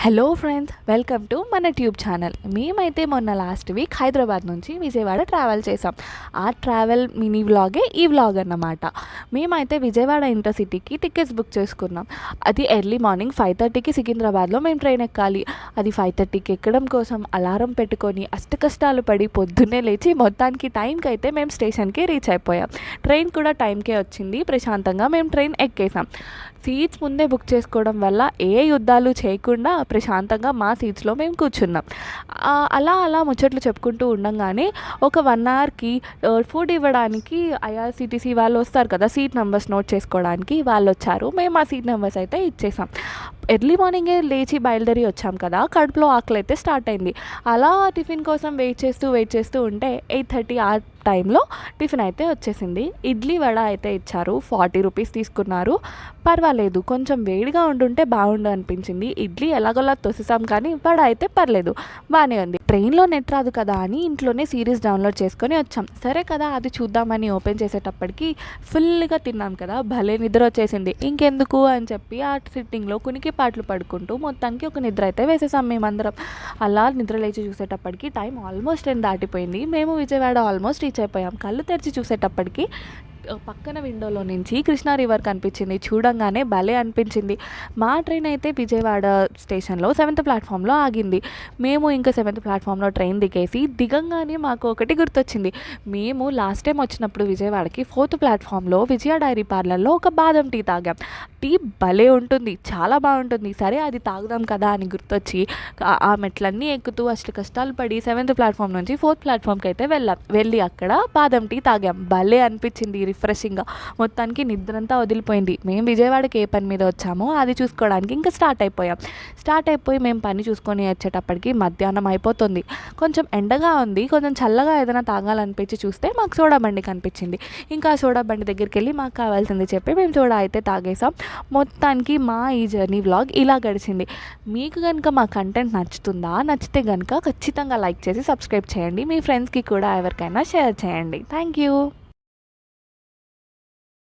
Hello friends, welcome to మన tube channel. మేమైతే మొన్న లాస్ట్ వీక్ హైదరాబాద్ నుంచి విజయవాడ ట్రావెల్ చేసాం. ఆ ట్రావెల్ మినీ వ్లాగే ఈ వ్లాగ్ అన్నమాట. మేమైతే విజయవాడ ఇంటర్సిటీకి టికెట్స్ బుక్ చేసుకున్నాం. అది ఎర్లీ మార్నింగ్ 5:30కి సికింద్రాబాద్లో మేము ట్రైన్ ఎక్కాలి. అది 5:30కి ఎక్కడం కోసం అలారం పెట్టుకొని అష్టకష్టాలు పడి పొద్దున్నే లేచి మొత్తానికి టైంకి అయితే మేము స్టేషన్కి రీచ్ అయిపోయాం. ట్రైన్ కూడా టైంకే వచ్చింది. ప్రశాంతంగా మేము ట్రైన్ ఎక్కేసాం. సీట్స్ ముందే బుక్ చేసుకోవడం వల్ల ఏ యుద్ధాలు చేయకుండా ప్రశాంతంగా మా సీట్స్లో మేము కూర్చున్నాం. అలా అలా ముచ్చట్లు చెప్పుకుంటూ ఉండంగానే ఒక 1 అవర్కి ఫుడ్ ఇవ్వడానికి ఐఆర్సిటీసీ వాళ్ళు వస్తారు కదా, సీట్ నెంబర్స్ నోట్ చేసుకోవడానికి వాళ్ళు వచ్చారు. మేము ఆ సీట్ నెంబర్స్ అయితే ఇచ్చేసాం. ఎర్లీ మార్నింగే లేచి బయలుదేరి వచ్చాం కదా, కడుపులో ఆకలి అయితే స్టార్ట్ అయింది. అలా టిఫిన్ కోసం వెయిట్ చేస్తూ ఉంటే 8:30 ఆ టైంలో టిఫిన్ అయితే వచ్చేసింది. ఇడ్లీ వడ అయితే ఇచ్చారు. 40 రూపీస్ తీసుకున్నారు. పర్వాలేదు, కొంచెం వేడిగా ఉండుంటే బాగుండు అనిపించింది. ఇడ్లీ ఎలాగోలా తోసేసాం, కానీ వడ అయితే పర్లేదు, బాగానే ఉంది. ట్రైన్లో నెట్ రాదు కదా అని ఇంట్లోనే సిరీస్ డౌన్లోడ్ చేసుకొని వచ్చాం. సరే కదా, అది చూద్దామని ఓపెన్ చేసేటప్పటికి ఫుల్గా తిన్నాం కదా, భలే నిద్ర వచ్చేసింది. ఇంకెందుకు అని చెప్పి ఆ సిట్టింగ్లో కునికి పాటలు పడుకుంటూ మొత్తానికి ఒక నిద్ర అయితే వేసేసాం మేమందరం. అలా నిద్ర లేచి చూసేటప్పటికి టైం ఆల్మోస్ట్ 10 దాటిపోయింది. మేము విజయవాడ ఆల్మోస్ట్ రీచ్ అయిపోయాం. కళ్ళు తెరిచి చూసేటప్పటికి పక్కన విండోలో నుంచి కృష్ణా రివర్ కనిపించింది. చూడంగానే భలే అనిపించింది. మా ట్రైన్ అయితే విజయవాడ స్టేషన్లో 7th ప్లాట్ఫామ్లో ఆగింది. మేము ఇంకా 7th ప్లాట్ఫామ్లో ట్రైన్ దిగంగానే మాకు ఒకటి గుర్తొచ్చింది. మేము లాస్ట్ టైం వచ్చినప్పుడు విజయవాడకి 4th ప్లాట్ఫామ్లో విజయ డైరీ పార్లర్లో ఒక బాదం టీ తాగాం. టీ భలే ఉంటుంది, చాలా బాగుంటుంది. సరే అది తాగుదాం కదా అని గుర్తొచ్చి ఆ మెట్లన్నీ ఎక్కుతూ అసలు కష్టాలు పడి 7th ప్లాట్ఫామ్ నుంచి 4th ప్లాట్ఫామ్కి అయితే వెళ్ళి అక్కడ బాదం టీ తాగాం. భలే అనిపించింది, రిఫ్రెషింగ్గా. మొత్తానికి నిద్రంతా వదిలిపోయింది. మేము విజయవాడకి ఏ పని మీద వచ్చామో అది చూసుకోవడానికి ఇంకా స్టార్ట్ అయిపోయి మేము పని చూసుకొని వచ్చేటప్పటికి మధ్యాహ్నం అయిపోతుంది. కొంచెం ఎండగా ఉంది. కొంచెం చల్లగా ఏదైనా తాగాలనిపించి చూస్తే మాకు సోడా బండి కనిపించింది. ఇంకా సోడా బండి దగ్గరికి వెళ్ళి మాకు కావాల్సింది చెప్పి మేము సోడా అయితే తాగేసాం. మొత్తానికి మా ఈ జర్నీ వ్లాగ్ ఇలా గడిచింది. మీకు కనుక మా కంటెంట్ నచ్చితే కనుక ఖచ్చితంగా లైక్ చేసి సబ్స్క్రైబ్ చేయండి. మీ ఫ్రెండ్స్కి కూడా ఎవరికైనా షేర్ చేయండి. Thank you.